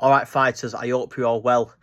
Alright fighters, I hope you're all well.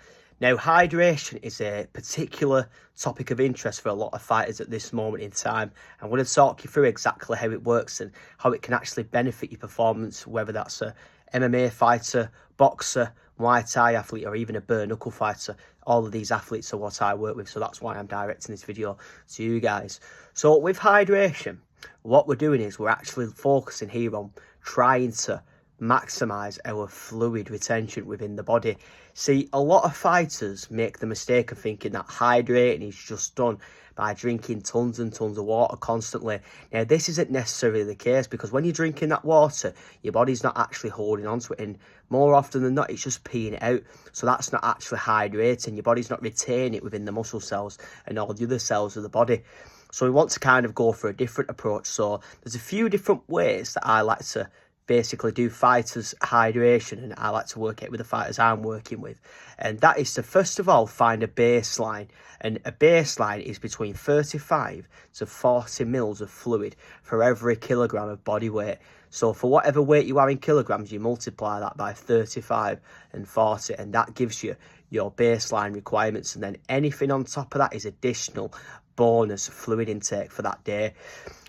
Now hydration is a particular topic of interest for a lot of fighters at this moment in time. I'm going to talk you through exactly how it works and how it can actually benefit your performance, whether that's a MMA fighter, boxer, Muay Thai athlete or even a bare knuckle fighter. All of these athletes are what I work with, so that's why I'm directing this video to you guys. So with hydration, what we're doing is we're actually focusing here on trying to maximise our fluid retention within the body. See, a lot of fighters make the mistake of thinking that hydrating is just done by drinking tons and tons of water constantly. Now, this isn't necessarily the case, because when you're drinking that water, your body's not actually holding on to it, and more often than not, it's just peeing it out. So that's not actually hydrating. Your body's not retaining it within the muscle cells and all the other cells of the body. So we want to kind of go for a different approach. So there's a few different ways that I like to basically do fighters hydration, and I like to work it with the fighters I'm working with, and that is to first of all find a baseline, and a baseline is between 35 to 40 mils of fluid for every kilogram of body weight. So for whatever weight you are in kilograms, you multiply that by 35 and 40, and that gives you your baseline requirements, and then anything on top of that is additional bonus fluid intake for that day.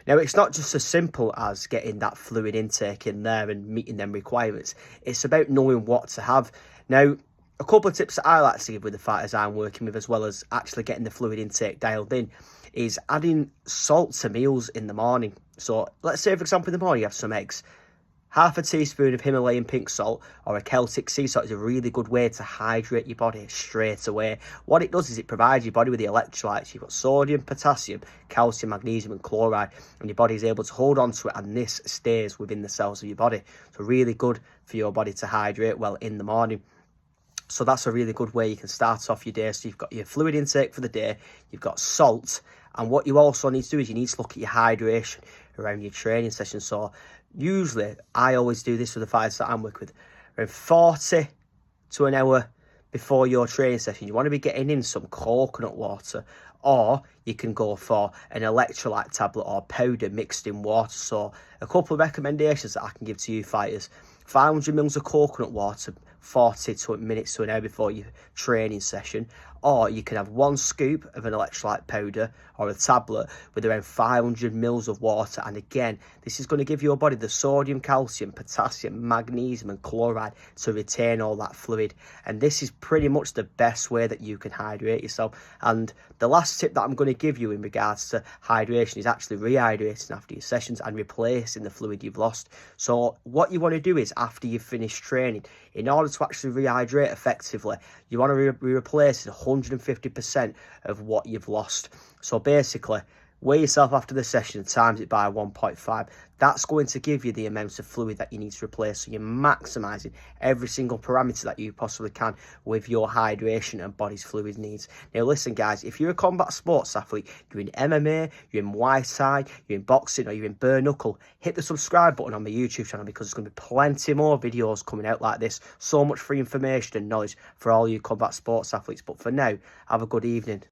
Now, it's not just as simple as getting that fluid intake in there and meeting them requirements. It's about knowing what to have. Now, a couple of tips that I like to give with the fighters I'm working with, as well as actually getting the fluid intake dialed in, is adding salt to meals in the morning. So let's say, for example, in the morning you have some eggs. Half a teaspoon of Himalayan pink salt or a Celtic sea salt is a really good way to hydrate your body straight away. What it does is it provides your body with the electrolytes. You've got sodium, potassium, calcium, magnesium and chloride, and your body is able to hold on to it, and this stays within the cells of your body. So really good for your body to hydrate well in the morning. So that's a really good way you can start off your day. So you've got your fluid intake for the day, you've got salt, and what you also need to do is you need to look at your hydration around your training session. So usually, I always do this with the fighters that I'm working with, around 40 to an hour before your training session. You want to be getting in some coconut water, or you can go for an electrolyte tablet or powder mixed in water. So a couple of recommendations that I can give to you fighters: 500 mils of coconut water 40 minutes to an hour before your training session, or you can have 1 scoop of an electrolyte powder or a tablet with around 500 mils of water. And again, this is going to give your body the sodium, calcium, potassium, magnesium and chloride to retain all that fluid. And this is pretty much the best way that you can hydrate yourself. And the last tip that I'm going to give you in regards to hydration is actually rehydrating after your sessions and replacing the fluid you've lost. So what you want to do is, after you've finished training, in order to actually rehydrate effectively, you want to be replacing 150% of what you've lost. So basically, weigh yourself after the session, times it by 1.5. That's going to give you the amount of fluid that you need to replace. So you're maximising every single parameter that you possibly can with your hydration and body's fluid needs. Now listen guys, if you're a combat sports athlete, you're in MMA, you're in Muay Thai, you're in boxing, or you're in bare knuckle, hit the subscribe button on my YouTube channel, because there's going to be plenty more videos coming out like this. So much free information and knowledge for all you combat sports athletes. But for now, have a good evening.